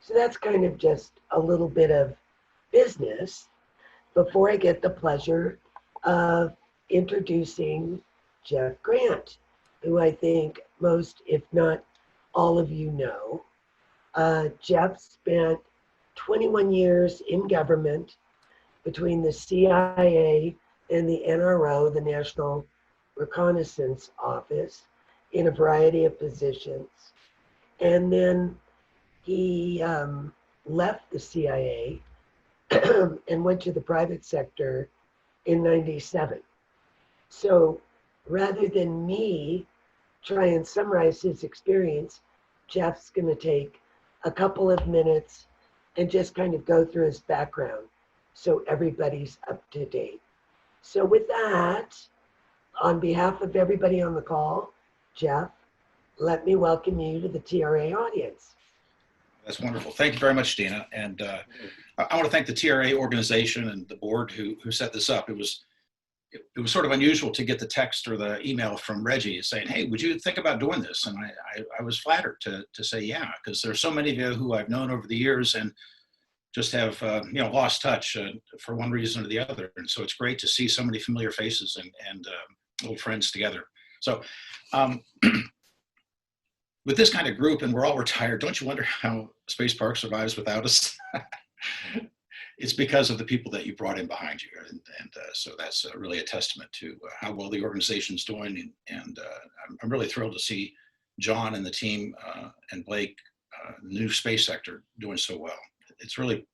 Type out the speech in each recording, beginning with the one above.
So that's kind of just a little bit of business before I get the pleasure of introducing Jeff Grant, who I think most, if not all of you know. Jeff spent 21 years in government between the CIA and the NRO, the National Reconnaissance Office, in a variety of positions. And then he left the CIA and went to the private sector in 97. So rather than me try and summarize his experience, Jeff's going to take a couple of minutes and just kind of go through his background so everybody's up to date. So with that, on behalf of everybody on the call, Jeff, let me welcome you to the TRA audience. That's wonderful. Thank you very much, Dina. And I want to thank the TRA organization and the board who set this up. It was sort of unusual to get the text or the email from Reggie saying, hey, would you think about doing this? And I was flattered to say, yeah, because there's so many of you who I've known over the years and just have lost touch for one reason or the other. And so it's great to see so many familiar faces and old friends together. So with this kind of group, and we're all retired, don't you wonder how Space Park survives without us? It's because of the people that you brought in behind you. And so that's really a testament to how well the organization's doing. And I'm really thrilled to see John and the team and Blake, the new space sector, doing so well. It's really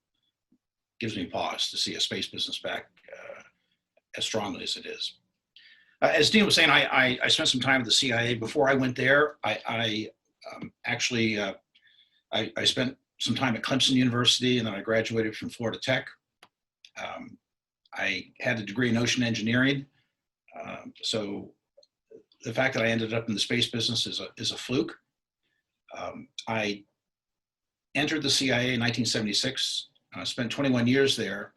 gives me pause to see a space business back as strongly as it is. As Dean was saying, I spent some time at the CIA. Before I went there, I spent some time at Clemson University, and then I graduated from Florida Tech. I had a degree in ocean engineering. So the fact that I ended up in the space business is a fluke. I entered the CIA in 1976, spent 21 years there,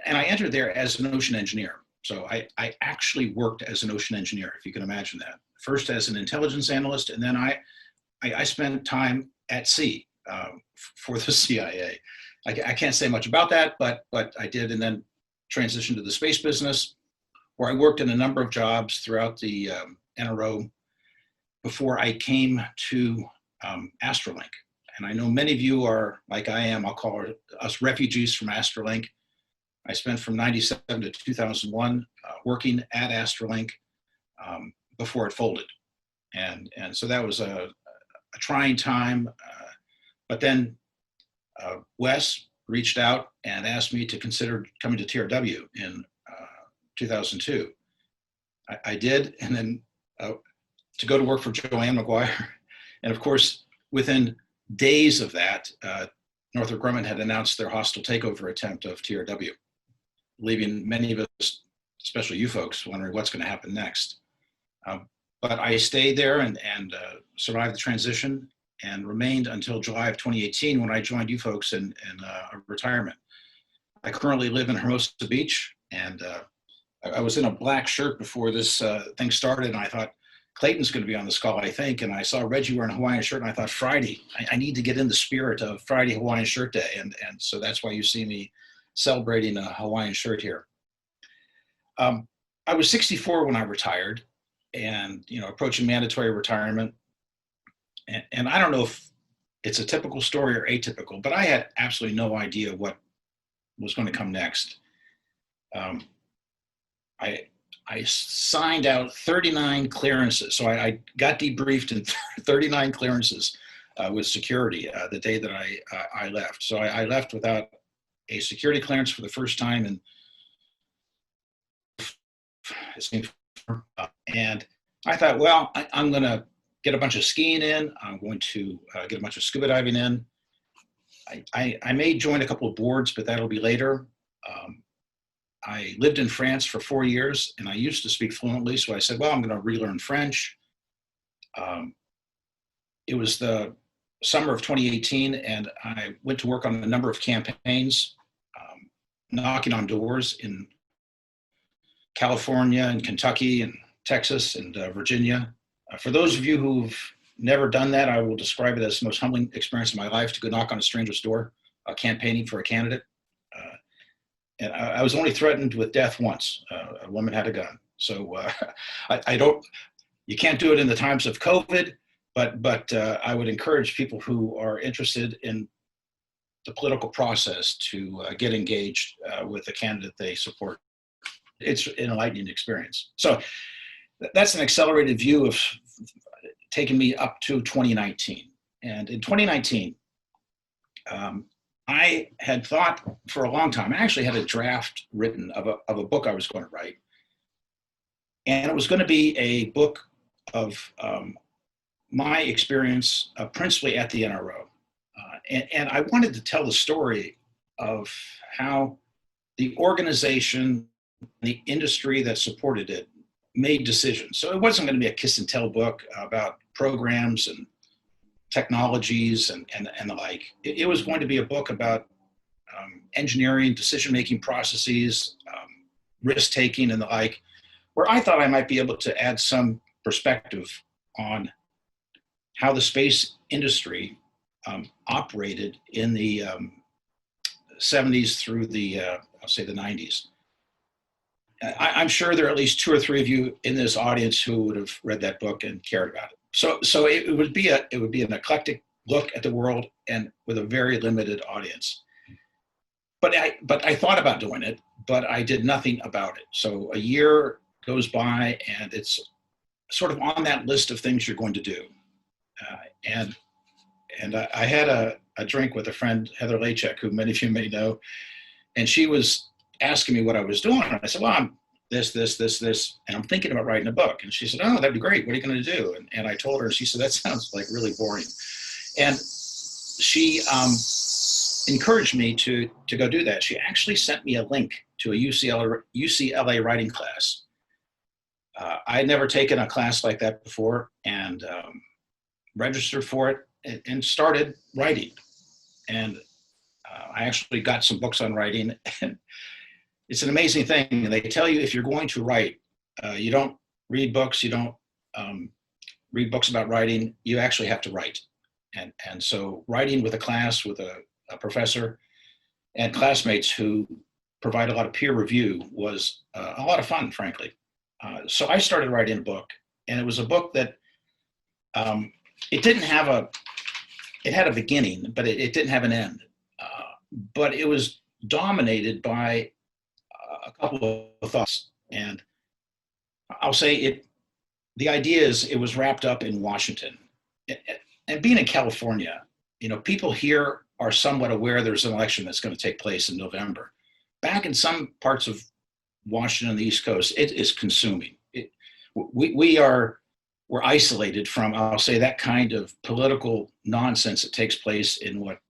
and I entered there as an ocean engineer. So I actually worked as an ocean engineer, if you can imagine that. First as an intelligence analyst, and then I spent time at sea for the CIA. I can't say much about that, but I did, and then transitioned to the space business, where I worked in a number of jobs throughout the NRO before I came to Astrolink. And I know many of you are, like I am, I'll call us refugees from Astrolink. I spent from 97 to 2001 working at Astrolink before it folded. And so that was a trying time. But then Wes reached out and asked me to consider coming to TRW in 2002. I did, and then to go to work for Joanne McGuire. And of course, within days of that, Northrop Grumman had announced their hostile takeover attempt of TRW, leaving many of us, especially you folks, wondering what's going to happen next. But I stayed there and survived the transition and remained until July of 2018 when I joined you folks in retirement. I currently live in Hermosa Beach, and I was in a black shirt before this thing started, and I thought, Clayton's going to be on this call, I think, and I saw Reggie wearing a Hawaiian shirt, and I thought, Friday, I need to get in the spirit of Friday Hawaiian Shirt Day, and so that's why you see me celebrating a Hawaiian shirt here. I was 64 when I retired, and approaching mandatory retirement, and I don't know if it's a typical story or atypical, but I had absolutely no idea what was going to come next. I signed out 39 clearances. So I got debriefed in 39 clearances with security the day that I left. So I left without a security clearance for the first time. And I thought, well, I'm going to get a bunch of skiing in. I'm going to get a bunch of scuba diving in. I may join a couple of boards, but that'll be later. I lived in France for 4 years, and I used to speak fluently, so I said, well, I'm going to relearn French. It was the summer of 2018, and I went to work on a number of campaigns, knocking on doors in California and Kentucky and Texas and Virginia. For those of you who've never done that, I will describe it as the most humbling experience of my life to go knock on a stranger's door, campaigning for a candidate. And I was only threatened with death once. A woman had a gun. So I don't, you can't do it in the times of COVID, but I would encourage people who are interested in the political process to get engaged with the candidate they support. It's an enlightening experience. So that's an accelerated view of taking me up to 2019. And in 2019, I had thought for a long time, I actually had a draft written of a book I was going to write. And it was going to be a book of my experience principally at the NRO. And I wanted to tell the story of how the organization, the industry that supported it made decisions. So it wasn't going to be a kiss and tell book about programs and technologies and the like. It was going to be a book about engineering, decision-making processes, risk-taking and the like, where I thought I might be able to add some perspective on how the space industry operated in the 70s through the, I'll say the 90s. I'm sure there are at least 2 or 3 of you in this audience who would have read that book and cared about it. So it would be an eclectic look at the world and with a very limited audience. But I thought about doing it, but I did nothing about it. So a year goes by and it's sort of on that list of things you're going to do. And I had a drink with a friend, Heather Lachek, who many of you may know, and she was asking me what I was doing. And I said, well, I'm this, and I'm thinking about writing a book. And she said, oh, that'd be great. What are you going to do? And I told her, and she said, that sounds like really boring. And she encouraged me to go do that. She actually sent me a link to a UCLA writing class. I had never taken a class like that before and registered for it and started writing. And I actually got some books on writing. And it's an amazing thing. And they tell you if you're going to write, you don't read books, you don't read books about writing, you actually have to write. And so writing with a class, with a professor and classmates who provide a lot of peer review was a lot of fun, frankly. So I started writing a book, and it was a book that it had a beginning, but it didn't have an end. But it was dominated by a couple of thoughts. And I'll say the idea is it was wrapped up in Washington. And being in California, people here are somewhat aware there's an election that's going to take place in November. Back in some parts of Washington and the East Coast, it is consuming. We're isolated from, I'll say, that kind of political nonsense that takes place in what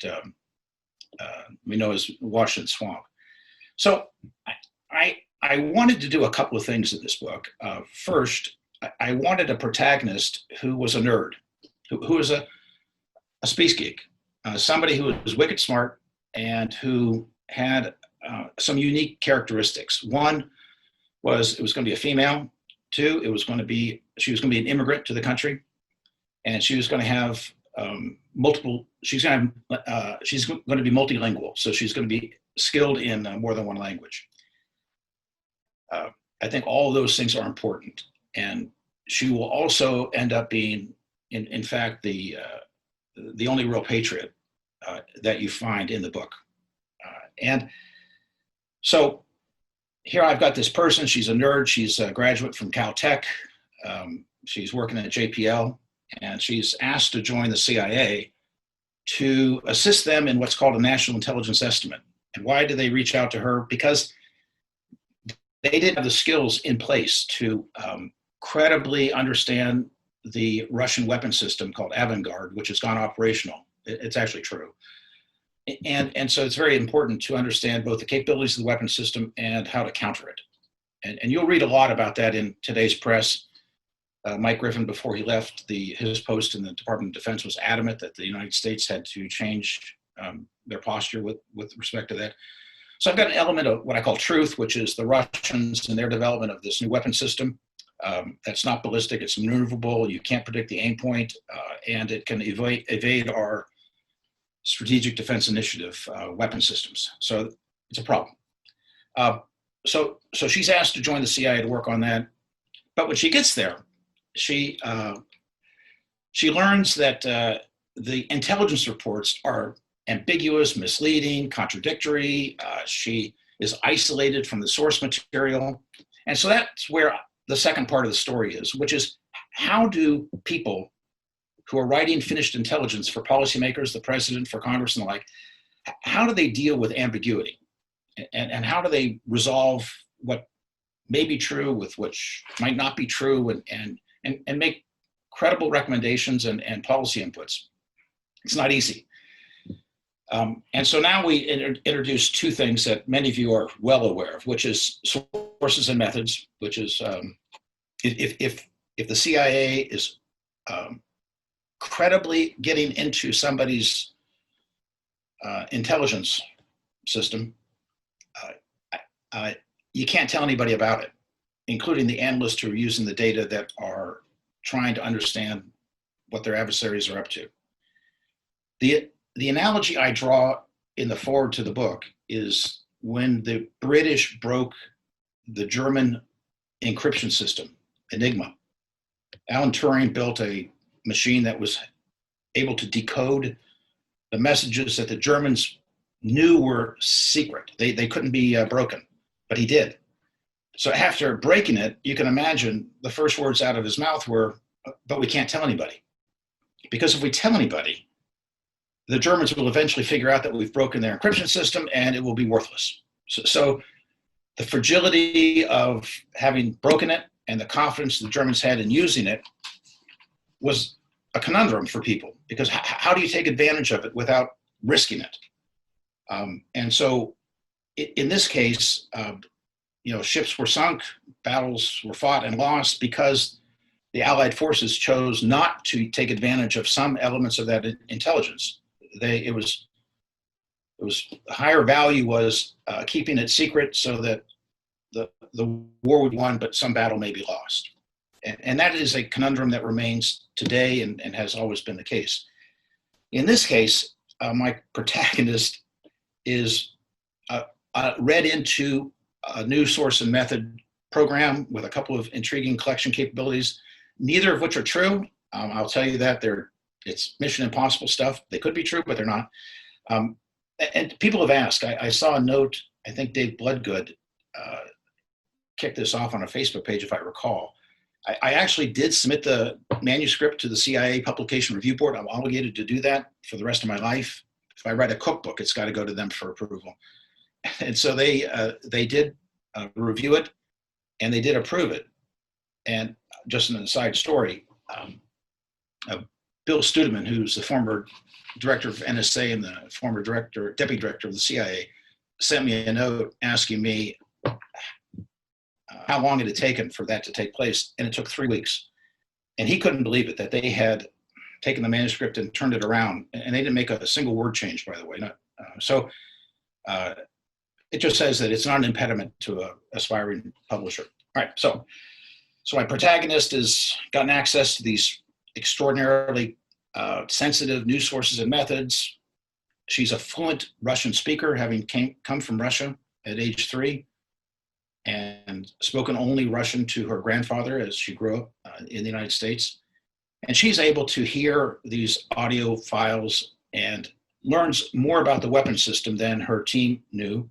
we know as Washington Swamp. So I wanted to do a couple of things in this book. First, I wanted a protagonist who was a nerd, who was a space geek, somebody who was wicked smart and who had some unique characteristics. One was it was going to be a female. 2, she was going to be an immigrant to the country, and she was going to have she's going to be multilingual, so she's going to be skilled in more than one language. I think all of those things are important, and she will also end up being, in fact, the only real patriot that you find in the book. And so here I've got this person. She's a nerd. She's a graduate from Caltech. She's working at JPL, and she's asked to join the CIA to assist them in what's called a national intelligence estimate. And why do they reach out to her? Because they didn't have the skills in place to credibly understand the Russian weapon system called Avangard, which has gone operational. It's actually true. And so it's very important to understand both the capabilities of the weapon system and how to counter it. And you'll read a lot about that in today's press. Mike Griffin, before he left his post in the Department of Defense, was adamant that the United States had to change their posture with respect to that. So I've got an element of what I call truth, which is the Russians and their development of this new weapon system. that's not ballistic. It's maneuverable. You can't predict the aim point, and it can evade our Strategic Defense Initiative weapon systems. So it's a problem. So she's asked to join the CIA to work on that. But when she gets there, she learns that the intelligence reports are ambiguous, misleading, contradictory. She is isolated from the source material. And so that's where the second part of the story is, which is how do people who are writing finished intelligence for policymakers, the president, for Congress and the like, how do they deal with ambiguity? And how do they resolve what may be true with which might not be true, and make credible recommendations and policy inputs? It's not easy. And so now we introduce two things that many of you are well aware of, which is sources and methods, which is if the CIA is credibly getting into somebody's intelligence system, you can't tell anybody about it, including the analysts who are using the data that are trying to understand what their adversaries are up to. The analogy I draw in the foreword to the book is when the British broke the German encryption system, Enigma. Alan Turing built a machine that was able to decode the messages that the Germans knew were secret. They couldn't be broken, but he did. So after breaking it, you can imagine the first words out of his mouth were, "But we can't tell anybody." Because if we tell anybody, the Germans will eventually figure out that we've broken their encryption system and it will be worthless. So the fragility of having broken it and the confidence the Germans had in using it was a conundrum for people, because how do you take advantage of it without risking it? And so in this case, ships were sunk, battles were fought and lost because the Allied forces chose not to take advantage of some elements of that intelligence. It was higher value was keeping it secret so that the war would be won, but some battle may be lost. And that is a conundrum that remains today and has always been the case. In this case, my protagonist is read into a new source and method program with a couple of intriguing collection capabilities, neither of which are true. I'll tell you that it's Mission Impossible stuff. They could be true, but they're not. And people have asked. I saw a note, I think Dave Bloodgood kicked this off on a Facebook page, if I recall. I actually did submit the manuscript to the CIA Publication Review Board. I'm obligated to do that for the rest of my life. If I write a cookbook, it's got to go to them for approval. And so they did review it, and they did approve it. And just an aside story, Bill Studeman, who's the former director of NSA and the former deputy director of the CIA, sent me a note asking me how long it had taken for that to take place, and it took 3 weeks. And he couldn't believe it, that they had taken the manuscript and turned it around, and they didn't make a single word change, by the way. So it just says that it's not an impediment to an aspiring publisher. All right, so my protagonist has gotten access to these extraordinarily sensitive news sources and methods. She's a fluent Russian speaker, having come from Russia at age 3, and spoken only Russian to her grandfather as she grew up in the United States. And she's able to hear these audio files and learns more about the weapon system than her team knew.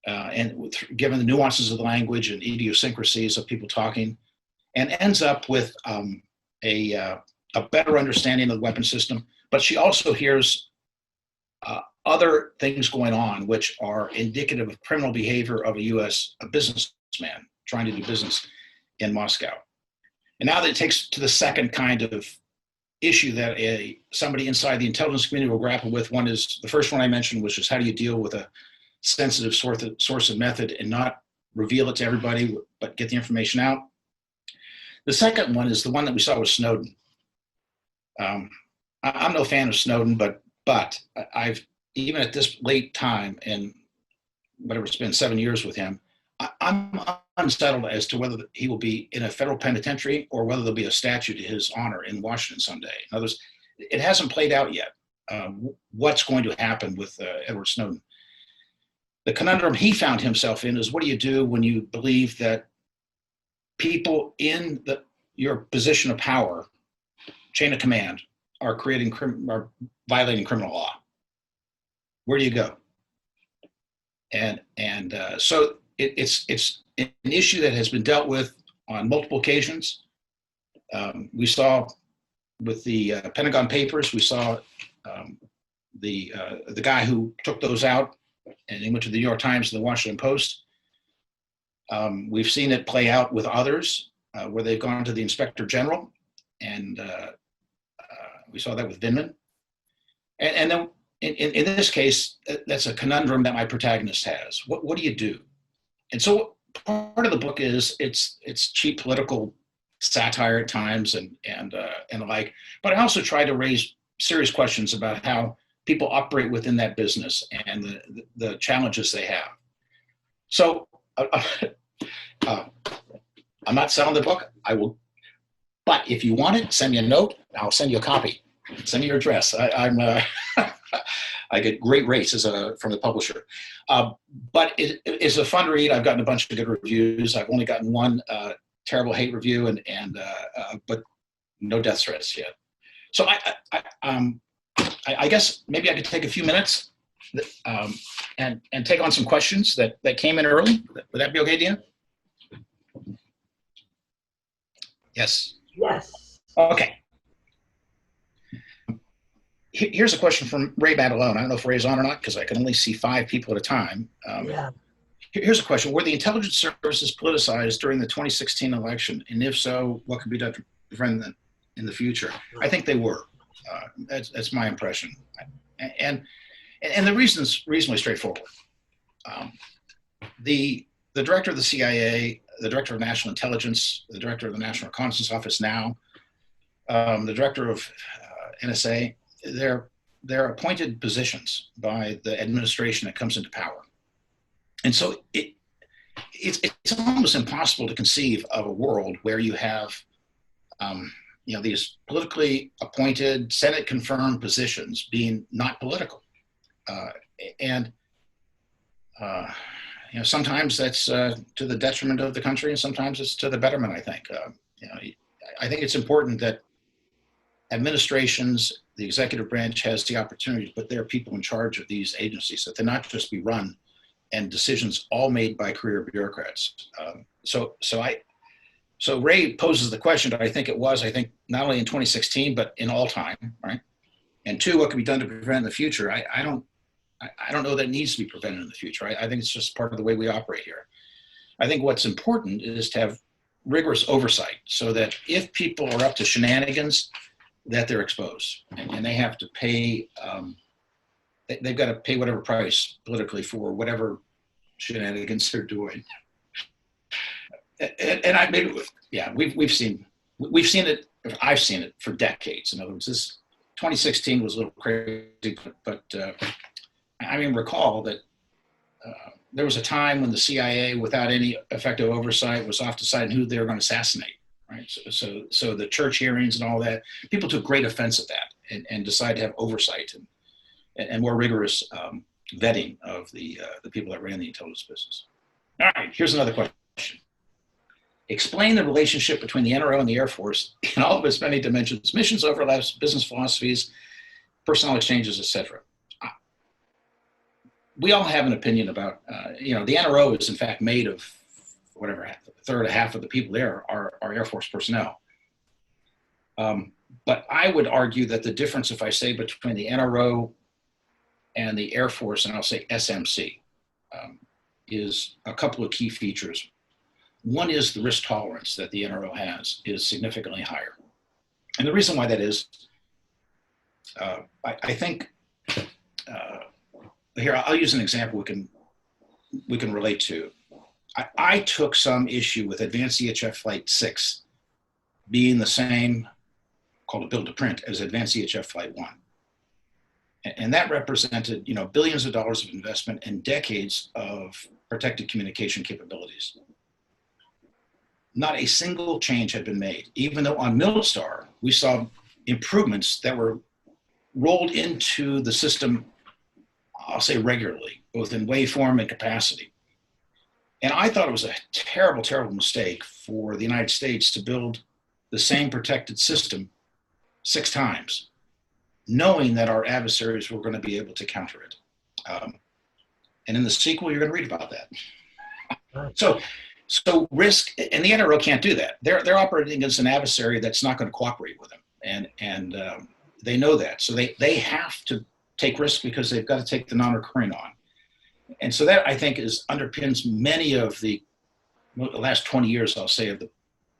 And given the nuances of the language and idiosyncrasies of people talking, and ends up with a better understanding of the weapon system. But she also hears other things going on which are indicative of criminal behavior of a businessman trying to do business in Moscow. And now that it takes to the second kind of issue that somebody inside the intelligence community will grapple with. One is the first one I mentioned, which is how do you deal with a sensitive source and method and not reveal it to everybody, but get the information out. The second one is the one that we saw with Snowden. I'm no fan of Snowden, but I've, even at this late time, and whatever it's been 7 years with him, I'm unsettled as to whether he will be in a federal penitentiary or whether there'll be a statue to his honor in Washington someday. In other words, it hasn't played out yet. What's going to happen with Edward Snowden? The conundrum he found himself in is, what do you do when you believe that people in your position of power, chain of command, are violating criminal law? Where do you go? So it's an issue that has been dealt with on multiple occasions. We saw with the Pentagon Papers, we saw the guy who took those out, and he went to the New York Times and the Washington Post. We've seen it play out with others where they've gone to the Inspector General, and we saw that with Vindman. And then in this case, that's a conundrum that my protagonist has. What do you do? And so part of the book is it's cheap political satire at times and the like, but I also try to raise serious questions about how people operate within that business and the challenges they have. So I'm not selling the book. I will, but if you want it, send me a note. I'll send you a copy. Send me your address. I get great rates from the publisher. But it's a fun read. I've gotten a bunch of good reviews. I've only gotten one terrible hate review, but no death threats yet. So I guess maybe I could take a few minutes and take on some questions that came in early. Would that be okay, Dina? Yes. Yes. Okay. Here's a question from Ray Matalone. I don't know if Ray's on or not because I can only see 5 people at a time. Yeah. Here's a question. Were the intelligence services politicized during the 2016 election? And if so, what could be done to prevent them in the future? I think they were. That's my impression. And the reason's reasonably straightforward. The director of the CIA, the director of national intelligence, the director of the National Reconnaissance Office now, the director of NSA, they're appointed positions by the administration that comes into power. And so it's almost impossible to conceive of a world where you have these politically appointed, Senate confirmed positions being not political. Sometimes that's to the detriment of the country, and sometimes it's to the betterment, I think. I think it's important that administrations, the executive branch, has the opportunity to put their people in charge of these agencies, so that they're not just be run and decisions all made by career bureaucrats. So Ray poses the question, but I think not only in 2016, but in all time, right? And 2, what can be done to prevent in the future? I don't know that it needs to be prevented in the future. I think it's just part of the way we operate here. I think what's important is to have rigorous oversight so that if people are up to shenanigans, that they're exposed, and they have to pay, they've got to pay whatever price politically for whatever shenanigans they're doing. We've seen it. I've seen it for decades. In other words, this 2016 was a little crazy, but recall that there was a time when the CIA, without any effective oversight, was off deciding who they were going to assassinate. Right. So the church hearings and all that, people took great offense at that and decided to have oversight and more rigorous vetting of the people that ran the intelligence business. All right, here's another question. Explain the relationship between the NRO and the Air Force in all of its many dimensions: missions, overlaps, business philosophies, personnel exchanges, etc. We all have an opinion about, the NRO is in fact made of whatever, a third or half of the people there are Air Force personnel. But I would argue that the difference, if I say between the NRO and the Air Force, and I'll say SMC, is a couple of key features. One is the risk tolerance that the NRO has is significantly higher. And the reason why that is, I think, here, I'll use an example we can relate to. I took some issue with Advanced EHF Flight 6 being the same, called a build to print, as Advanced EHF Flight 1. And that represented, billions of dollars of investment and decades of protected communication capabilities. Not a single change had been made, even though on Milstar, we saw improvements that were rolled into the system, I'll say regularly, both in waveform and capacity. And I thought it was a terrible, terrible mistake for the United States to build the same protected system 6 times, knowing that our adversaries were going to be able to counter it. And in the sequel, you're going to read about that. So risk, and the NRO can't do that. They're operating against an adversary that's not going to cooperate with them, and they know that. So they have to take risk because they've got to take the non-recurring on. And so that, I think, underpins many of the last 20 years, I'll say, of the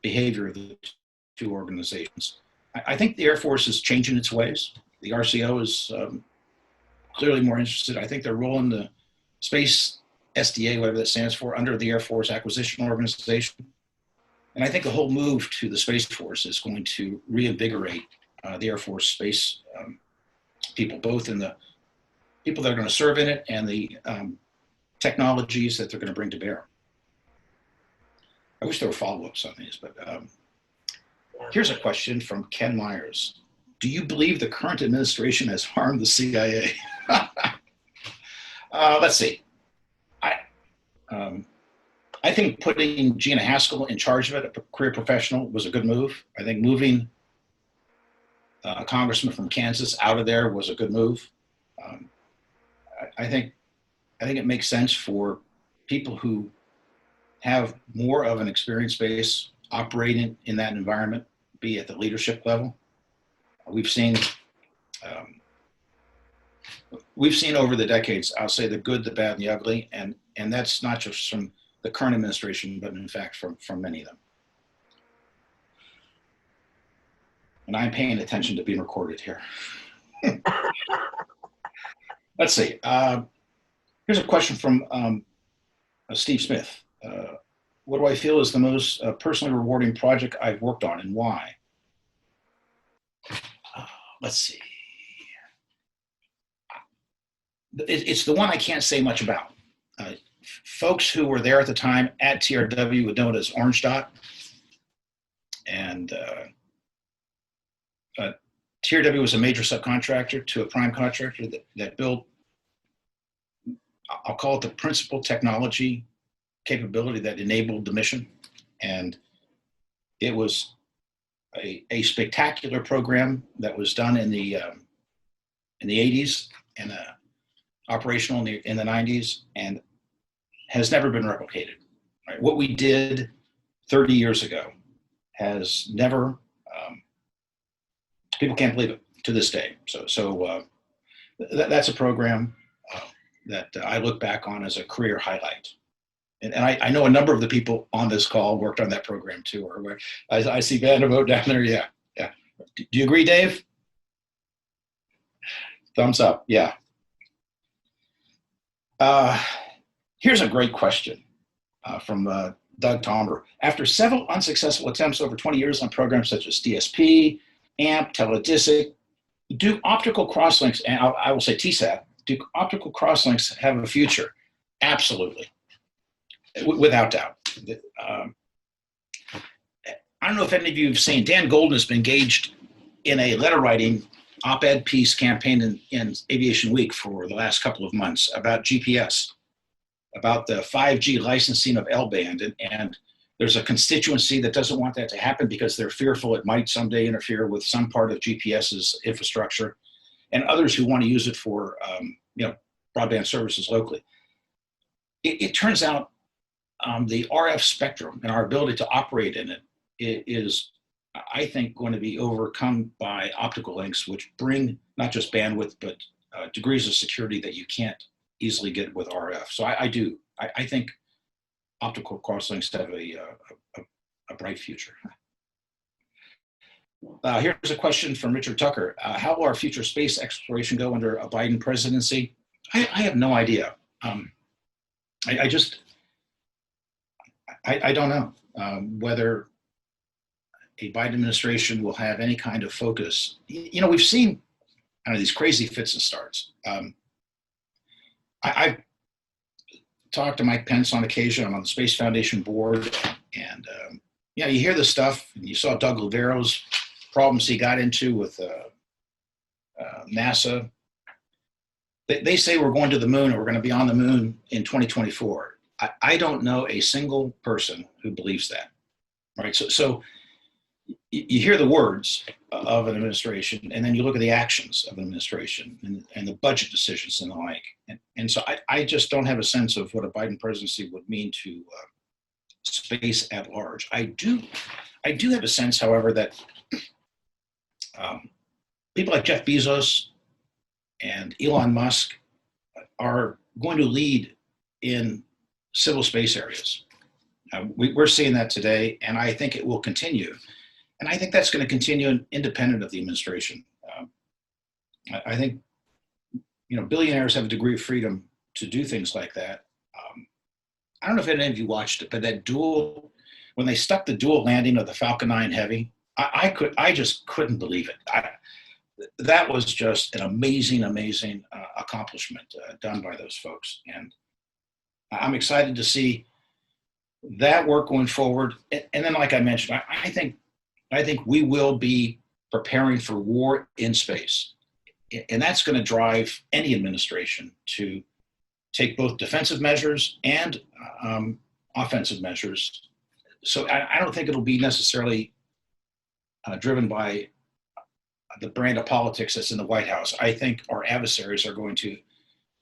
behavior of the 2 organizations. I think the Air Force is changing its ways. The RCO is clearly more interested. I think they're rolling the Space SDA, whatever that stands for, under the Air Force Acquisition Organization. And I think the whole move to the Space Force is going to reinvigorate the Air Force space people, both in the people that are going to serve in it and the technologies that they're going to bring to bear. I wish there were follow-ups on these, but here's a question from Ken Myers. Do you believe the current administration has harmed the CIA? Let's see. I think putting Gina Haskell in charge of it, a career professional, was a good move. I think moving a congressman from Kansas out of there was a good move. I think it makes sense for people who have more of an experience base operating in that environment, be at the leadership level. We've seen over the decades, I'll say, the good, the bad, and the ugly, and that's not just from the current administration, but in fact from many of them. And I'm paying attention to being recorded here. Let's see. Here's a question from Steve Smith. What do I feel is the most personally rewarding project I've worked on, and why? Let's see. It's the one I can't say much about. Folks who were there at the time at TRW would know it as Orange Dot. And TRW was a major subcontractor to a prime contractor that built, I'll call it the principal technology capability that enabled the mission. And it was a spectacular program that was done in the 80s and operational in the 90s, and has never been replicated. Right? What we did 30 years ago has never, people can't believe it to this day. So that's a program that I look back on as a career highlight. And I know a number of the people on this call worked on that program too. Or I see Vandervoort down there. Yeah. Do you agree, Dave? Thumbs up. Yeah. Here's a great question from Doug Tomber. After several unsuccessful attempts over 20 years on programs such as DSP, AMP, Teledesic, do optical crosslinks, and I will say TSAT, do optical crosslinks have a future? Absolutely, without doubt. I don't know if any of you have seen, Dan Golden has been engaged in a letter writing op-ed piece campaign in Aviation Week for the last couple of months about GPS, about the 5G licensing of L-band. And there's a constituency that doesn't want that to happen because they're fearful it might someday interfere with some part of GPS's infrastructure, and others who want to use it for broadband services locally. It turns out the RF spectrum and our ability to operate in it is, I think, going to be overcome by optical links, which bring not just bandwidth, but degrees of security that you can't easily get with RF. So I think optical crosslinks have a bright future. Here's a question from Richard Tucker. How will our future space exploration go under a Biden presidency? I have no idea. I don't know whether a Biden administration will have any kind of focus. We've seen I know, these crazy fits and starts. I've talked to Mike Pence on occasion. I'm on the Space Foundation board, and you hear this stuff. And you saw Doug Lovero's problems he got into with NASA. They say we're going to the moon, or we're going to be on the moon in 2024. I don't know a single person who believes that. Right? So you hear the words of an administration, and then you look at the actions of an administration and the budget decisions and the like. And so I just don't have a sense of what a Biden presidency would mean to space at large. I do have a sense, however, that people like Jeff Bezos and Elon Musk are going to lead in civil space areas. We're seeing that today, and I think it will continue. And I think that's going to continue independent of the administration. I think, billionaires have a degree of freedom to do things like that. I don't know if any of you watched it, but when they stuck the dual landing of the Falcon 9 Heavy, I just couldn't believe it. That was just an amazing accomplishment done by those folks. And I'm excited to see that work going forward. And then, like I mentioned, I think we will be preparing for war in space. And that's going to drive any administration to take both defensive measures and offensive measures. So I don't think it'll be necessarily driven by the brand of politics that's in the White House. I think our adversaries are going to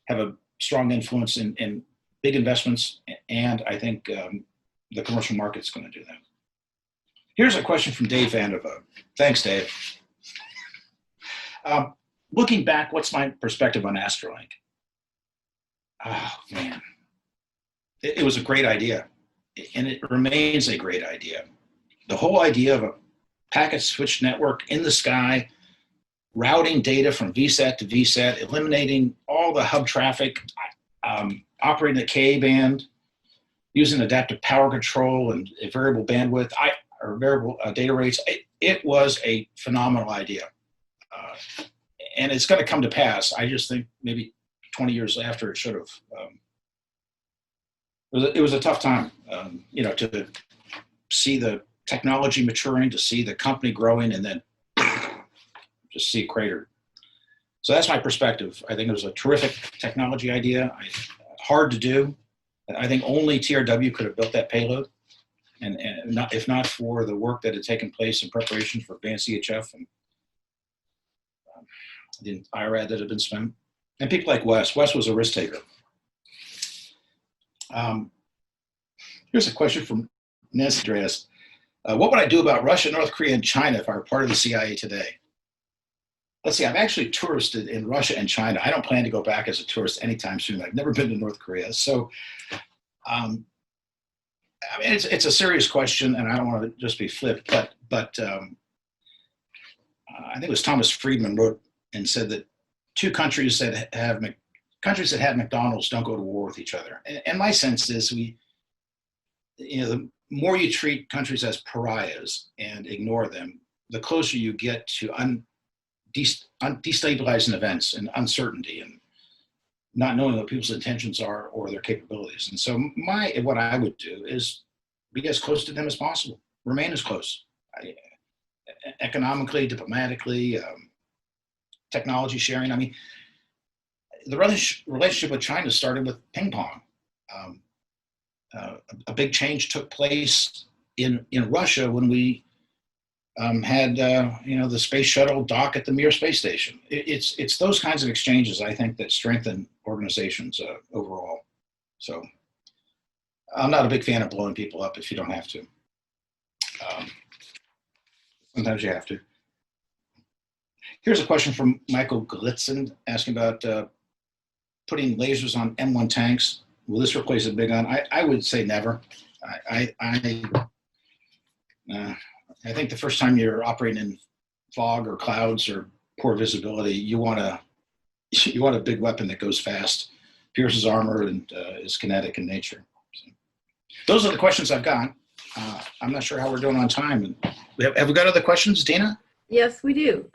have a strong influence in big investments, and I think the commercial market's going to do that. Here's a question from Dave Vandervoort. Thanks, Dave. Looking back, what's my perspective on Astrolink? Oh, man. It was a great idea, and it remains a great idea. The whole idea of a packet switch network in the sky, routing data from VSAT to VSAT, eliminating all the hub traffic, operating the Ka-band, using adaptive power control and a variable bandwidth, or variable data rates. It was a phenomenal idea. And it's going to come to pass. I just think maybe 20 years after it should have. It was a tough time, to see the technology maturing, to see the company growing, and then just see it cratered. So that's my perspective. I think it was a terrific technology idea. Hard to do. I think only TRW could have built that payload. And if not for the work that had taken place in preparation for advanced EHF and the IRAD that had been spent. And people like Wes. Wes was a risk taker. Here's a question from Ness Andreas. What would I do about Russia, North Korea, and China if I were part of the CIA today? Let's see, I've actually touristed in Russia and China. I don't plan to go back as a tourist anytime soon. I've never been to North Korea. So, it's a serious question, and I don't want to just be flip, but I think it was Thomas Friedman wrote and said that countries that have McDonald's don't go to war with each other. And my sense is the more you treat countries as pariahs and ignore them, the closer you get to destabilizing events and uncertainty and not knowing what people's intentions are or their capabilities. And so what I would do is be as close to them as possible, remain as close, economically, diplomatically, technology sharing. I mean, the relationship with China started with ping pong. A big change took place in Russia when we had the space shuttle dock at the Mir space station. It's those kinds of exchanges, I think, that strengthen organizations overall. So I'm not a big fan of blowing people up if you don't have to. Sometimes you have to. Here's a question from Michael Glitzen asking about putting lasers on M1 tanks. Will this replace a big gun? I would say never. I think the first time you're operating in fog or clouds or poor visibility, you want a big weapon that goes fast, pierces armor, and is kinetic in nature. So, those are the questions I've got. I'm not sure how we're doing on time. Have we got other questions, Dina? Yes, we do.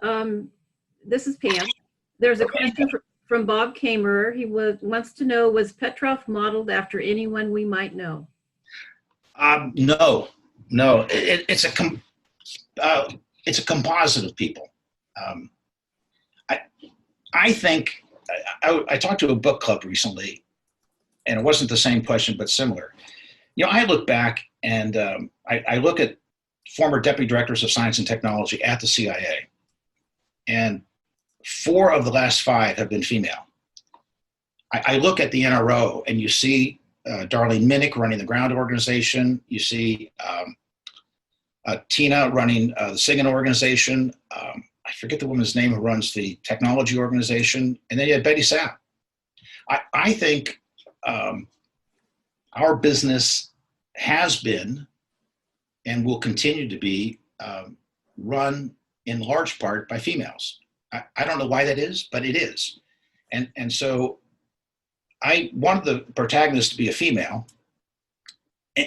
This is Pam. There's a Okay. question from Bob Kamer. He wants to know, was Petrov modeled after anyone we might know? No, no. It's a composite of people. Um, I I think I talked to a book club recently, and it wasn't the same question, but similar. I look back and I look at former deputy directors of science and technology at the CIA, and 4 of the last 5 have been female. I look at the NRO, and you see Darlene Minnick running the ground organization. You see Tina running the SIGINT organization. I forget the woman's name who runs the technology organization. And then you have Betty Sapp. I think our business has been and will continue to be run in large part by females. I don't know why that is, but it is. And so I wanted the protagonist to be a female.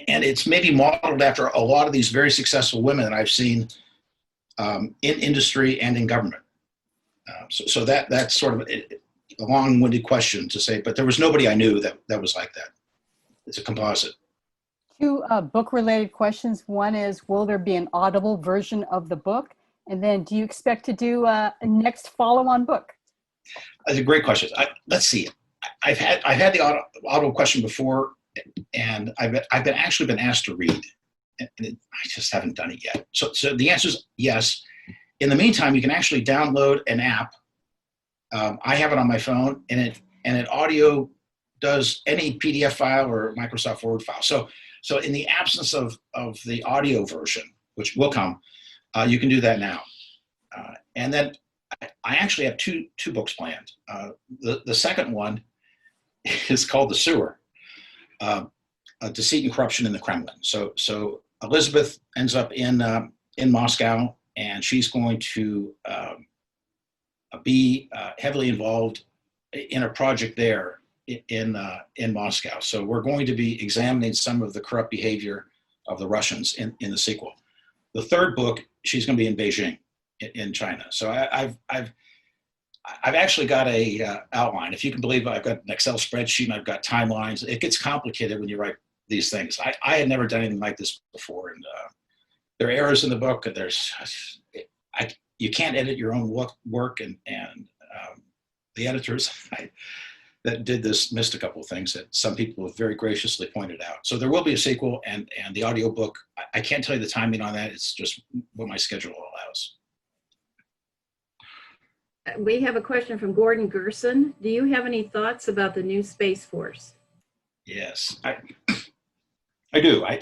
And it's maybe modeled after a lot of these very successful women that I've seen in industry and in government. So that's sort of a long-winded question to say, but there was nobody I knew that was like that. It's a composite. 2 book-related questions. One is, will there be an Audible version of the book? And then, do you expect to do a next follow-on book? That's a great question. Let's see. I've had the Audible question before, and I've actually been asked to read, and I just haven't done it yet. So the answer is yes. In the meantime, you can actually download an app. I have it on my phone, and it audio does any PDF file or Microsoft Word file. So in the absence of the audio version, which will come, you can do that now. And then I actually have two books planned. The second one is called The Sewer, Deceit and Corruption in the Kremlin. So Elizabeth ends up in Moscow, and she's going to be heavily involved in a project there in Moscow. So we're going to be examining some of the corrupt behavior of the Russians in the sequel. The third book, she's going to be in Beijing, in China. So I've actually got a outline. If you can believe it, I've got an Excel spreadsheet and I've got timelines. It gets complicated when you write these things. I had never done anything like this before, and there are errors in the book, and you can't edit your own work, and the editors that did this missed a couple of things that some people have very graciously pointed out. So there will be a sequel, and the audiobook, I can't tell you the timing on that. It's just what my schedule allows. We have a question from Gordon Gerson. Do you have any thoughts about the new Space Force? Yes, I do. I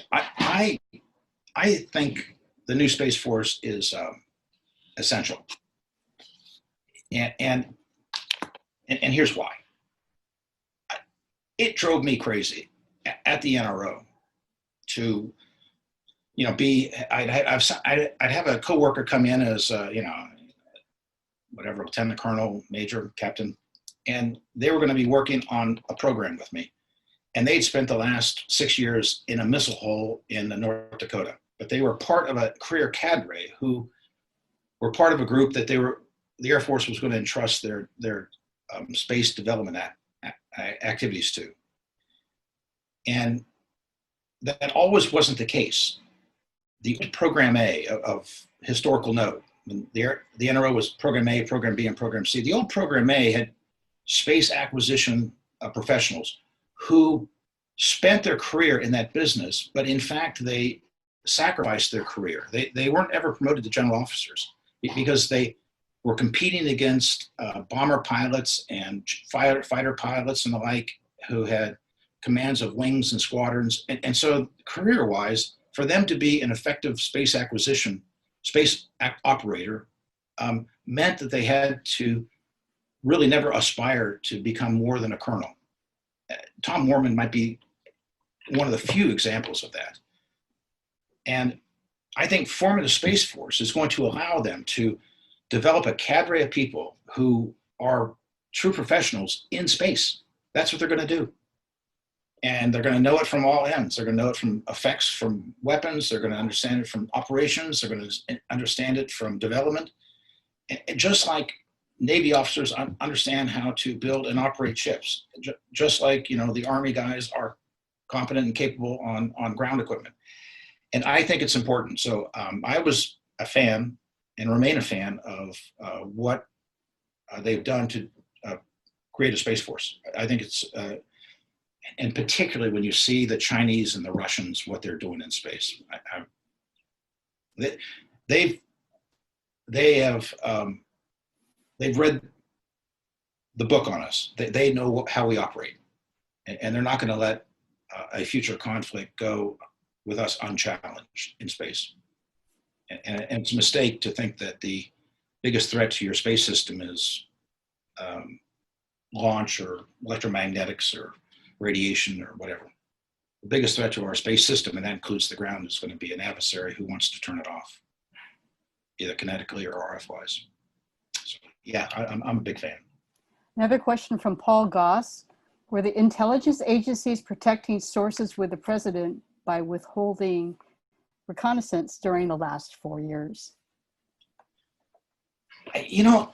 think the new Space Force is essential, and here's why. It drove me crazy at the NRO to, I'd have a coworker come in as whatever, lieutenant colonel, major, captain, and they were going to be working on a program with me. And they'd spent the last 6 years in a missile hole in North Dakota. But they were part of a career cadre who were part of a group that the Air Force was going to entrust their space development activities to. And that always wasn't the case. The Program A of historical note, the NRO was Program A, Program B, and Program C. The old Program A had space acquisition professionals who spent their career in that business, but in fact, they sacrificed their career. They weren't ever promoted to general officers because they were competing against bomber pilots and fighter pilots and the like who had commands of wings and squadrons. And so career-wise, for them to be an effective space operator meant that they had to really never aspire to become more than a colonel. Tom Moorman might be one of the few examples of that. And I think forming a Space Force is going to allow them to develop a cadre of people who are true professionals in space. That's what they're going to do. And they're going to know it from all ends. They're going to know it from effects, from weapons. They're going to understand it from operations. They're going to understand it from development. And just like Navy officers understand how to build and operate ships, just like the Army guys are competent and capable on ground equipment. And I think it's important. So I was a fan and remain a fan of what they've done to create a Space Force. I think it's, and particularly when you see the Chinese and the Russians, what they're doing in space. They've read the book on us. They know how we operate, and they're not going to let a future conflict go with us unchallenged in space. And it's a mistake to think that the biggest threat to your space system is launch or electromagnetics or radiation or whatever. The biggest threat to our space system, and that includes the ground, is going to be an adversary who wants to turn it off, either kinetically or RF-wise. So, yeah, I'm a big fan. Another question from Paul Goss. Were the intelligence agencies protecting sources with the president by withholding reconnaissance during the last 4 years? The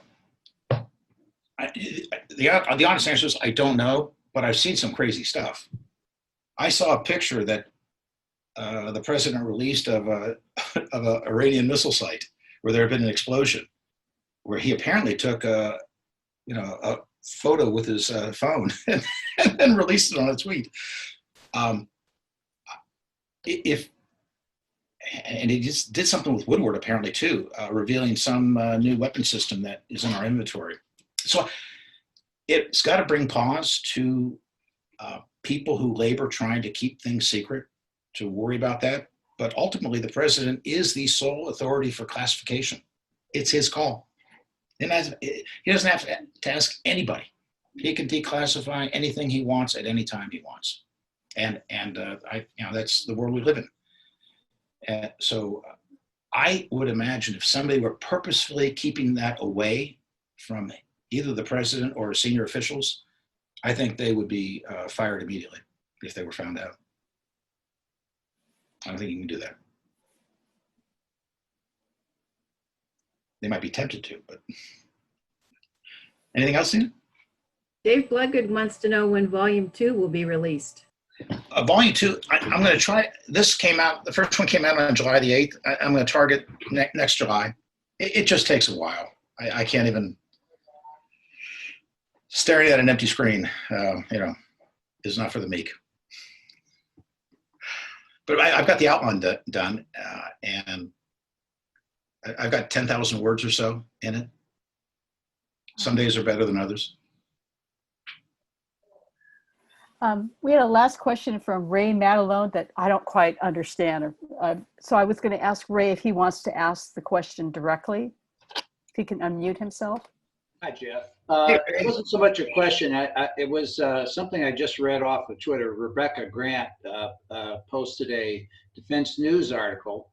honest answer is I don't know, but I've seen some crazy stuff. I saw a picture that the president released of a Iranian missile site where there had been an explosion, where he apparently took a photo with his phone and then released it on a tweet. And he just did something with Woodward apparently too, revealing some new weapon system that is in our inventory. So it's got to bring pause to people who labor trying to keep things secret, to worry about that. But ultimately, the president is the sole authority for classification. It's his call. He doesn't have to ask anybody. He can declassify anything he wants at any time he wants. And that's the world we live in. So I would imagine if somebody were purposefully keeping that away from either the president or senior officials, I think they would be fired immediately if they were found out. I don't think you can do that. They might be tempted to, but anything else, Tina? Dave Bloodgood wants to know when Volume 2 will be released. Volume 2, I'm going to try. This came out, the first one came out on July the 8th. I'm going to target next July. It just takes a while. I can't even, staring at an empty screen, is not for the meek. But I've got the outline done, and I've got 10,000 words or so in it. Some days are better than others. We had a last question from Ray Matalone that I don't quite understand. So I was going to ask Ray if he wants to ask the question directly, if he can unmute himself. Hi, Jeff. It wasn't so much a question. It was something I just read off of Twitter. Rebecca Grant posted a Defense News article,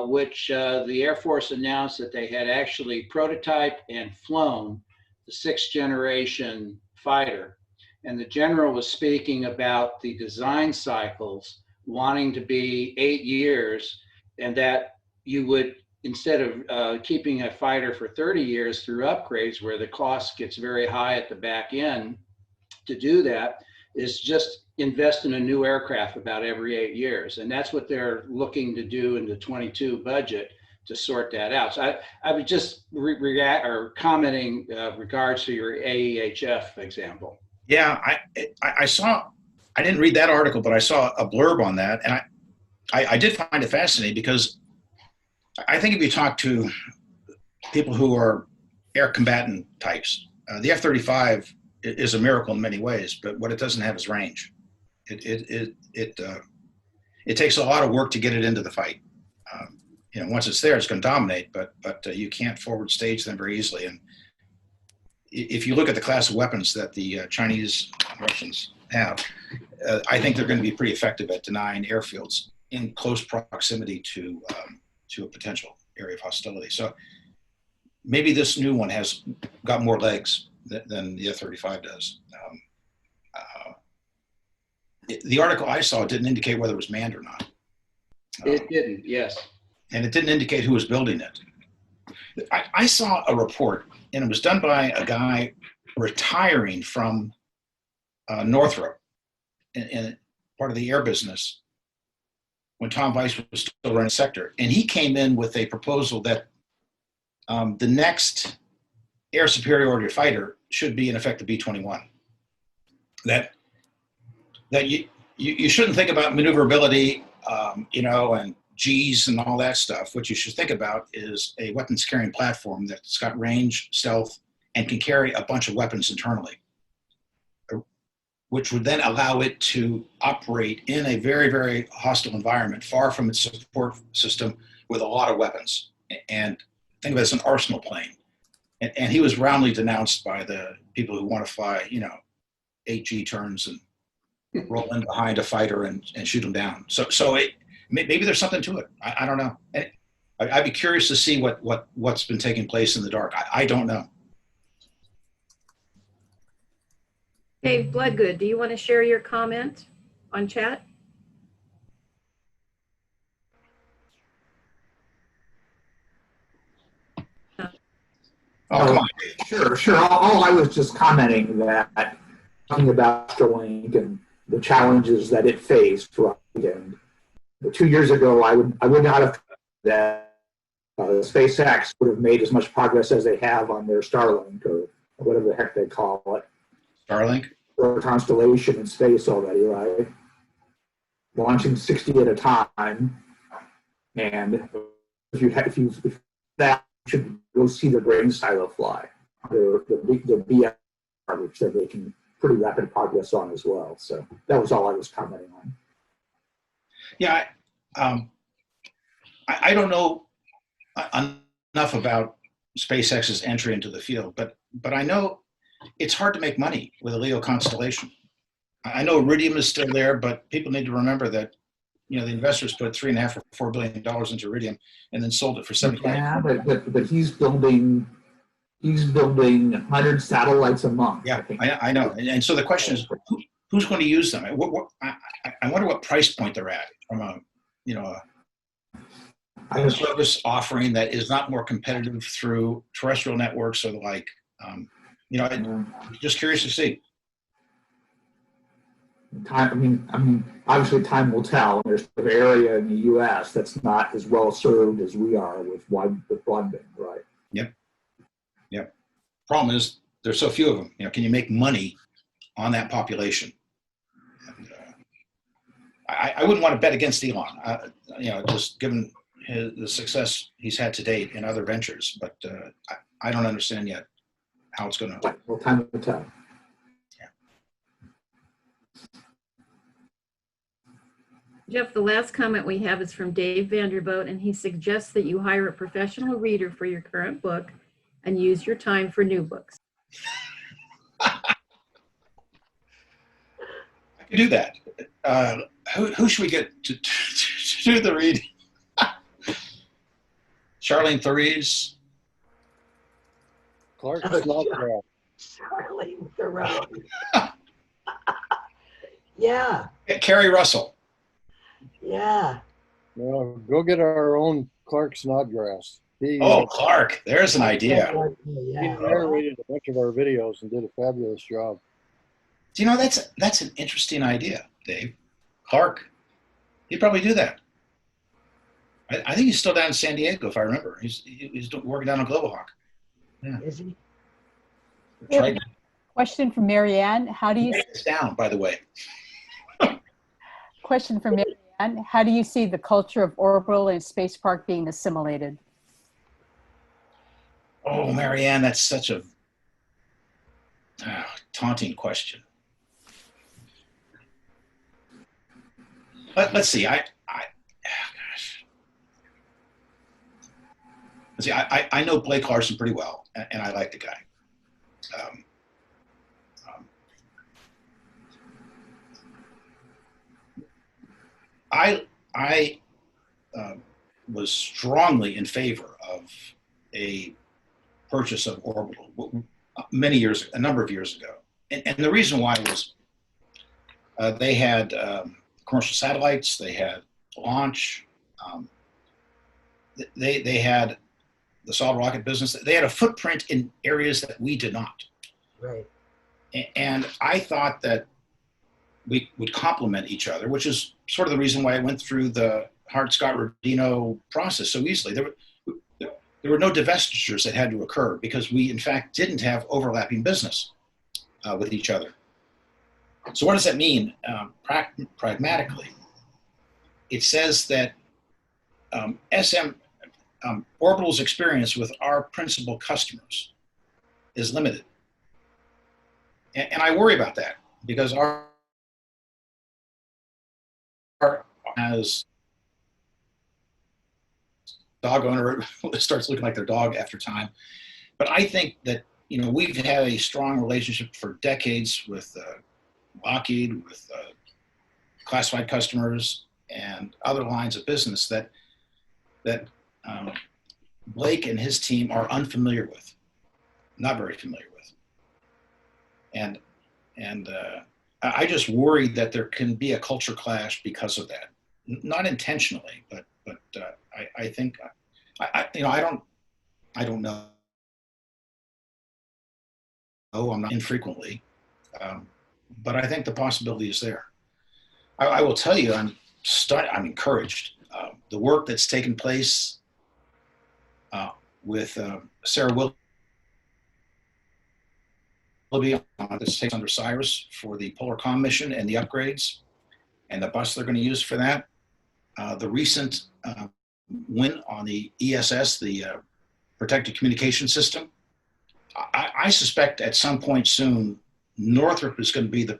which the Air Force announced that they had actually prototyped and flown the 6th generation fighter. And the general was speaking about the design cycles wanting to be 8 years, and that you would, instead of keeping a fighter for 30 years through upgrades where the cost gets very high at the back end, to do that is just invest in a new aircraft about every 8 years. And that's what they're looking to do in the 22 budget to sort that out. So I was just commenting regards to your AEHF example. Yeah, I saw, I didn't read that article, but I saw a blurb on that. And I did find it fascinating because I think if you talk to people who are air combatant types, the F-35 is a miracle in many ways, but what it doesn't have is range. It takes a lot of work to get it into the fight. Once it's there, it's going to dominate, but you can't forward stage them very easily. And if you look at the class of weapons that the Chinese and Russians have, I think they're going to be pretty effective at denying airfields in close proximity to a potential area of hostility. So maybe this new one has got more legs than the F-35 does. The article I saw didn't indicate whether it was manned or not. It didn't, yes. And it didn't indicate who was building it. I saw a report, and it was done by a guy retiring from Northrop in part of the air business when Tom Weiss was still running the sector. And he came in with a proposal that the next air superiority fighter should be, in effect, the B-21. That you shouldn't think about maneuverability, and G's and all that stuff. What you should think about is a weapons carrying platform that's got range, stealth, and can carry a bunch of weapons internally, which would then allow it to operate in a very, very hostile environment, far from its support system, with a lot of weapons. And think of it as an arsenal plane. And he was roundly denounced by the people who want to fly, 8G turns and roll in behind a fighter and shoot them down. So maybe there's something to it. I don't know. I'd be curious to see what's been taking place in the dark. I don't know. Dave Bloodgood, do you want to share your comment on chat? Oh, come on. Sure. All I was just commenting that, talking about Starlink and the challenges that it faced, right? And 2 years ago, I would not have thought that SpaceX would have made as much progress as they have on their Starlink, or whatever the heck they call it. Starlink? Or constellation in space already, right? Launching 60 at a time. And if that, you should go see the brain silo fly. The BF, which they're making pretty rapid progress on as well. So that was all I was commenting on. Yeah, I don't know enough about SpaceX's entry into the field, but I know it's hard to make money with a LEO constellation. I know Iridium is still there, but people need to remember that the investors put $3.5 or $4 billion into Iridium and then sold it for $75. Yeah, but he's building 100 satellites a month. Yeah, I know. And so the question is, who's going to use them? I wonder what price point they're at from a service offering that is not more competitive through terrestrial networks or the like. Just curious to see. Obviously time will tell. There's an area in the U.S. that's not as well served as we are with broadband, right? Yep. Problem is, there's so few of them. Can you make money on that population? And, I wouldn't want to bet against Elon. Just given the success he's had to date in other ventures, but I don't understand yet how it's going to. Well, time will tell. Jeff, the last comment we have is from Dave Vanderboot, and he suggests that you hire a professional reader for your current book and use your time for new books. I could do that. Who should we get to do the reading? Charlene Theroux? Clark Snodgrass. Charlene Theroux. Yeah. Carrie Russell. Yeah. No, go get our own Clark Snodgrass. Clark. There's an idea. He narrated a bunch of our videos and did a fabulous job. That's an interesting idea, Dave. Clark. He'd probably do that. I think he's still down in San Diego, if I remember. He's working down on Global Hawk. Yeah. Is he? Question from Marianne. How do you Write this down, by the way. Question from Marianne. How do you see the culture of Orbital and Space Park being assimilated? Oh, Marianne, that's such a taunting question. Let's see. Gosh. Let's see. I know Blake Larson pretty well, and I like the guy. I was strongly in favor of a purchase of Orbital a number of years ago. And the reason why was they had commercial satellites, they had launch, they had the solid rocket business. They had a footprint in areas that we did not. Right. And I thought that we would complement each other, which is sort of the reason why I went through the Hart-Scott-Rodino process so easily. There were no divestitures that had to occur because we, in fact, didn't have overlapping business with each other. So what does that mean pragmatically? It says that Orbital's experience with our principal customers is limited. And I worry about that because our as dog owner starts looking like their dog after time. But I think that, you know, we've had a strong relationship for decades with Lockheed, with classified customers and other lines of business that Blake and his team are unfamiliar with, not very familiar with. And I just worry that there can be a culture clash because of that. Not intentionally, but I think I don't know. Oh, I'm not infrequently, but I think the possibility is there. I will tell you, I'm encouraged. The work that's taken place with Sarah Willoughby this takes under Cyrus for the Polar Comm mission and the upgrades and the bus they're going to use for that. The recent win on the ESS, the Protected Communication System. I suspect at some point soon, Northrop is going to be the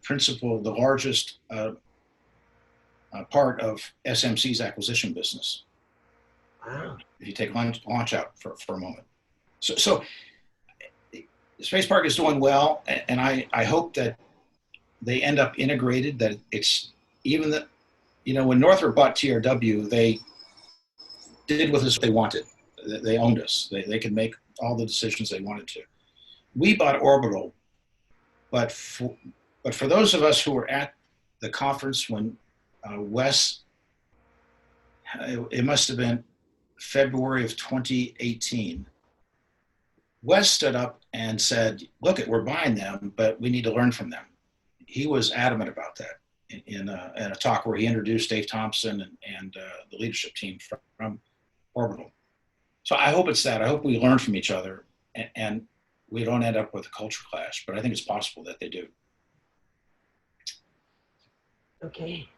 largest part of SMC's acquisition business. Wow. If you take launch out for a moment. So Space Park is doing well, and I hope that they end up integrated, that it's even that, you know, when Northrop bought TRW, they did with us what they wanted. They owned us. They could make all the decisions they wanted to. We bought Orbital, but for those of us who were at the conference when Wes, it must have been February of 2018, Wes stood up and said, look, we're buying them, but we need to learn from them. He was adamant about that in a talk where he introduced Dave Thompson and the leadership team from Orbital. So I hope it's that. I hope we learn from each other and we don't end up with a culture clash, but I think it's possible that they do. Okay.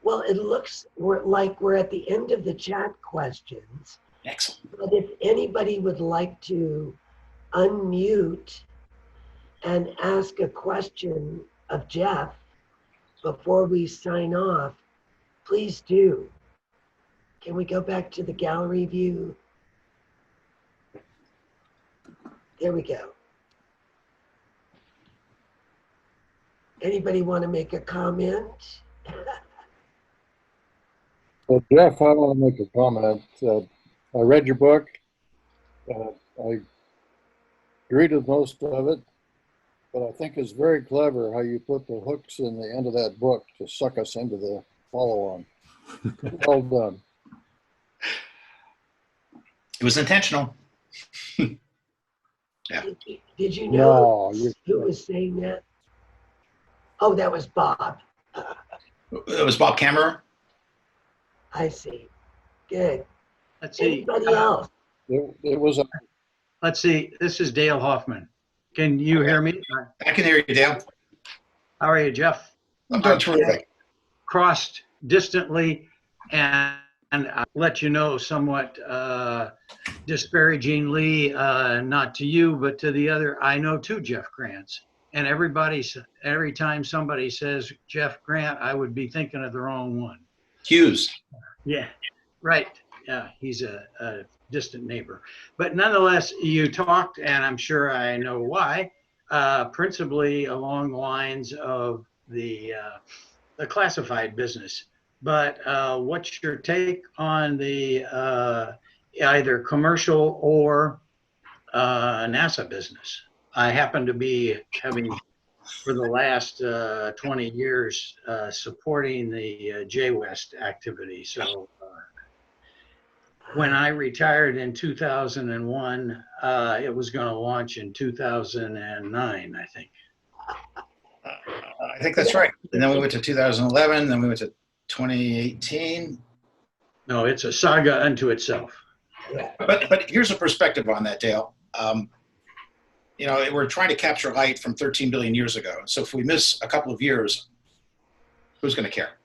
Well, it looks like we're at the end of the chat questions. Excellent. But if anybody would like to unmute and ask a question of Jeff before we sign off, please do. Can we go back to the gallery view? There we go. Anybody want to make a comment? Well, Jeff, I want to make a comment. I read your book. I agreed with most of it, but I think it's very clever how you put the hooks in the end of that book to suck us into the follow-on. Well done. It was intentional. Yeah. Did you know No, who was saying that? Oh, that was Bob. It was Bob Kammerer. I see. Good. Let's see. Anybody else? it was a Let's see. This is Dale Hoffman. Can you hear me? I can hear you, Dale. How are you, Jeff? I'm doing terrific. Crossed distantly and I'll let you know somewhat disparagingly, not to you, but to the other. I know two Jeff Grants. And every time somebody says Jeff Grant, I would be thinking of the wrong one. Hughes. Yeah, right. Yeah, he's a distant neighbor. But nonetheless, you talked, and I'm sure I know why, principally along the lines of the classified business. But what's your take on the either commercial or NASA business? I happen to be having, for the last 20 years, supporting the JWEST activity. So When I retired in 2001, it was going to launch in 2009, I think. I think that's right. And then we went to 2011, then we went to 2018. No, it's a saga unto itself. Yeah. But here's a perspective on that, Dale. You know, we're trying to capture light from 13 billion years ago. So if we miss a couple of years, who's going to care,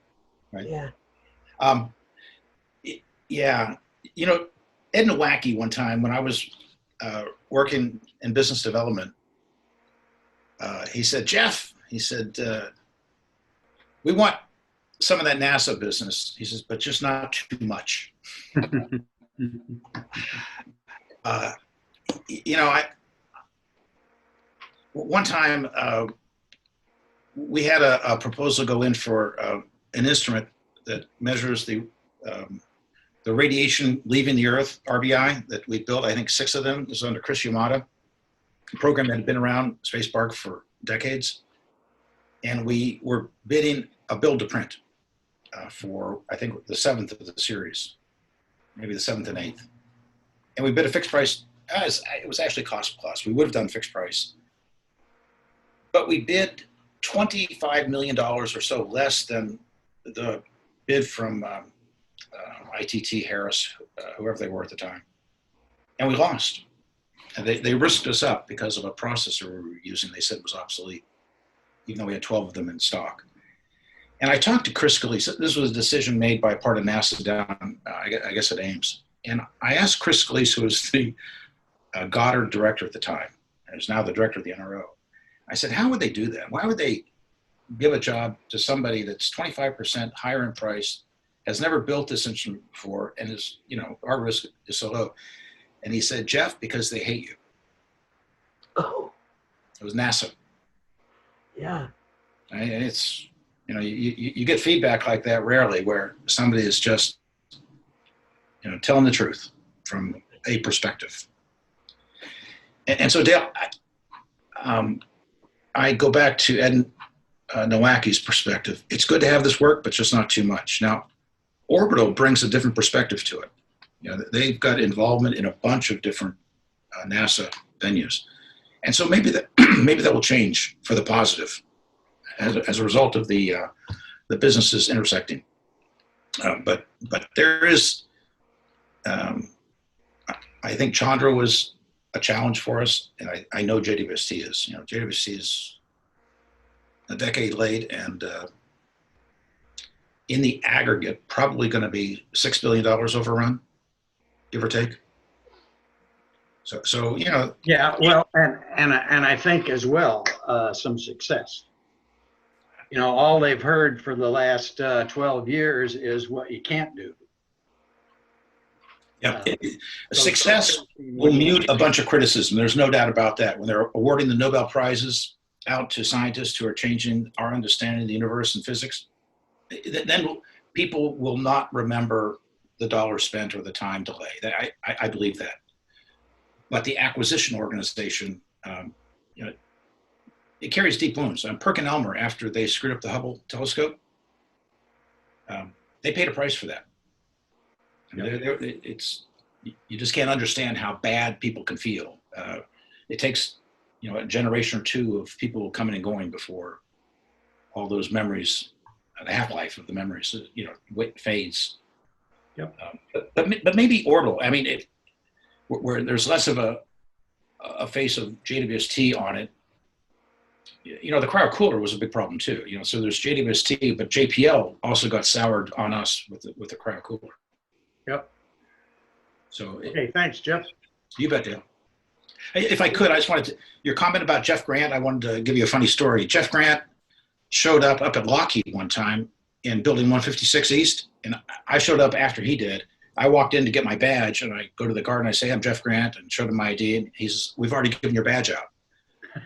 right? Yeah. Yeah. You know, Ed Nowacki one time when I was working in business development, he said, Jeff, he said, we want some of that NASA business. He says, but just not too much. You know, one time we had a proposal go in for an instrument that measures the radiation leaving the Earth, RBI, that we built. I think 6 of them. This is under Chris Yamada, a program that had been around Space Park for decades. And we were bidding a build to print for, I think, the 7th of the series, maybe the 7th and 8th. And we bid a fixed price. It was actually cost plus. We would have done fixed price. But we bid $25 million or so less than the bid from ITT, Harris, whoever they were at the time. And we lost. And they risked us up because of a processor we were using they said was obsolete, even though we had 12 of them in stock. And I talked to Chris Scalise. This was a decision made by part of NASA down, I guess, at Ames. And I asked Chris Scalise, who was the Goddard director at the time, and is now the director of the NRO. I said, how would they do that? Why would they give a job to somebody that's 25% higher in price, has never built this instrument before, and is, you know, our risk is so low? And he said, Jeff, because they hate you. Oh, It was NASA. yeah. And it's, you know, you get feedback like that rarely, where somebody is just, you know, telling the truth from a perspective. And so, Dale, I go back to Ed Nowacki's perspective. It's good to have this work, but just not too much. Now, Orbital brings a different perspective to it. You know, they've got involvement in a bunch of different NASA venues. And so maybe that will change for the positive as a result of the businesses intersecting. But there is, I think Chandra was a challenge for us, and I know JWST is. You know, JWST is a decade late, and in the aggregate, probably going to be $6 billion overrun, give or take. So you know. Yeah, well, and I think as well some success. You know, all they've heard for the last 12 years is what you can't do. Yeah, success will mute a bunch of criticism. There's no doubt about that. When they're awarding the Nobel Prizes out to scientists who are changing our understanding of the universe and physics, then people will not remember the dollar spent or the time delay. I believe that. But the acquisition organization, you know, it carries deep wounds. PerkinElmer, after they screwed up the Hubble telescope, they paid a price for that. I mean, you just can't understand how bad people can feel. It takes, you know, a generation or two of people coming and going before all those memories, the half-life of the memories, you know, fades. Yep. But maybe Orbital. I mean, where there's less of a face of JWST on it. You know, the cryo cooler was a big problem too. You know, so there's JWST, but JPL also got soured on us with the cryo cooler. Yep. So okay, thanks, Jeff. You bet, Dale. If I could, I just wanted to, your comment about Jeff Grant, I wanted to give you a funny story. Jeff Grant showed up at Lockheed one time in building 156 East, and I showed up after he did. I walked in to get my badge, and I go to the guard and I say, I'm Jeff Grant, and showed him my ID, and he says, we've already given your badge out.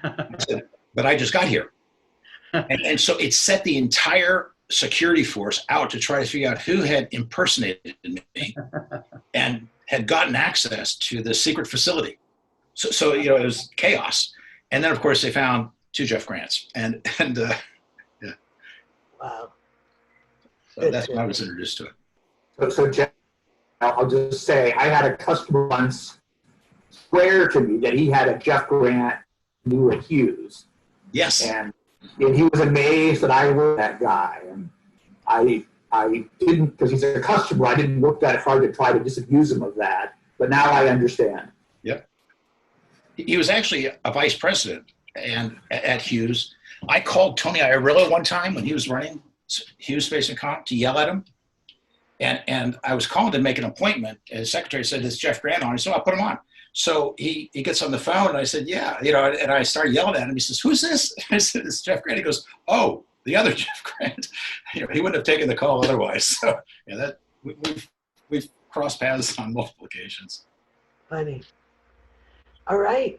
I said, but I just got here. And so it set the entire security force out to try to figure out who had impersonated me and had gotten access to the secret facility. So you know, it was chaos. And then of course they found 2 Jeff Grants, and yeah. Wow. So that's when I was introduced to it. So Jeff, I'll just say I had a customer once swear to me that he had a Jeff Grant knew at Hughes. Yes. And he was amazed that I were that guy. And I didn't, because he's a customer, I didn't look that hard to try to disabuse him of that. But now I understand. Yep. He was actually a vice president at Hughes. I called Tony Iorillo one time when he was running Hughes Space and Comp to yell at him. And I was called to make an appointment. And his secretary said, "It's Jeff Grant on." I said, "I'll put him on." So he gets on the phone, and I said, "Yeah," and I started yelling at him. He says, "Who's this?" I said, "It's Jeff Grant." He goes, "Oh, the other Jeff Grant." He wouldn't have taken the call otherwise. So yeah, we've crossed paths on multiple occasions. Funny. All right.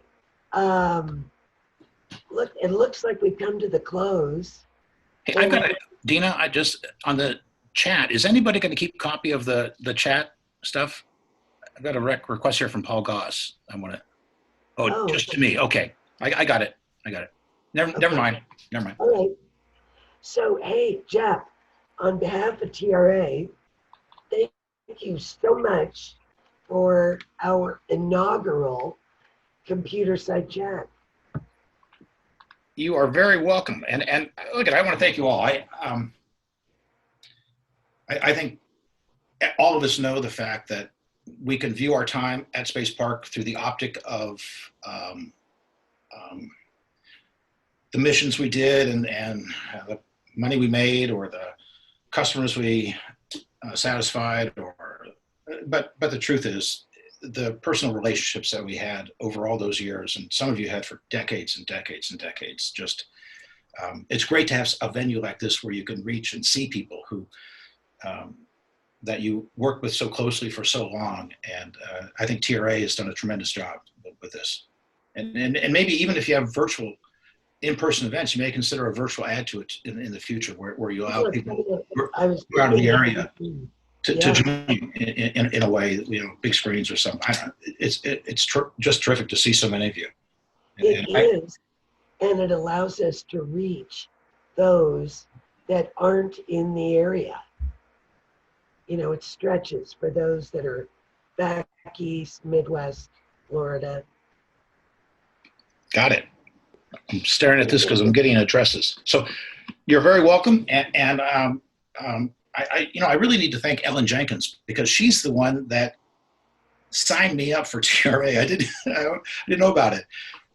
Look, it looks like we've come to the close. Hey, I've got Dina. I just on the chat. Is anybody going to keep a copy of the chat stuff? I've got a request here from Paul Goss. I want to. Oh, just to me. Okay, I got it. Never mind. All right. So, hey, Jeff, on behalf of TRA, thank you so much for our inaugural computer site chat. You are very welcome. And look, I want to thank you all. I think all of us know the fact that we can view our time at Space Park through the optic of the missions we did and the money we made or the customers we satisfied, but the truth is the personal relationships that we had over all those years, and some of you had for decades and decades and decades. Just it's great to have a venue like this where you can reach and see people who that you worked with so closely for so long. And I think TRA has done a tremendous job with this. And maybe even if you have virtual in-person events, you may consider a virtual add to it in the future where you allow people around the area to join in a way, big screens or something. It's just terrific to see so many of you. It is, and it allows us to reach those that aren't in the area. It stretches for those that are back east, Midwest, Florida. Got it. I'm staring at this because I'm getting addresses. So you're very welcome. And I really need to thank Ellen Jenkins because she's the one that signed me up for TRA. I didn't know about it.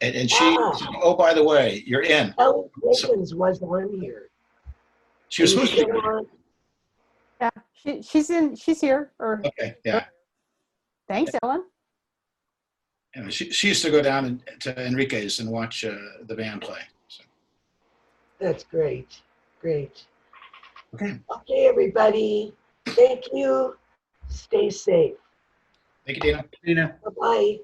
And she, oh, by the way, you're in. Ellen Jenkins was on here. She was supposed to be on. Yeah, she's here. Okay, yeah. Thanks, Ellen. Yeah, she used to go down to Enrique's and watch the band play. So. That's great. Great. Okay. Okay, everybody. Thank you. Stay safe. Thank you, Dina. Dina. Bye-bye.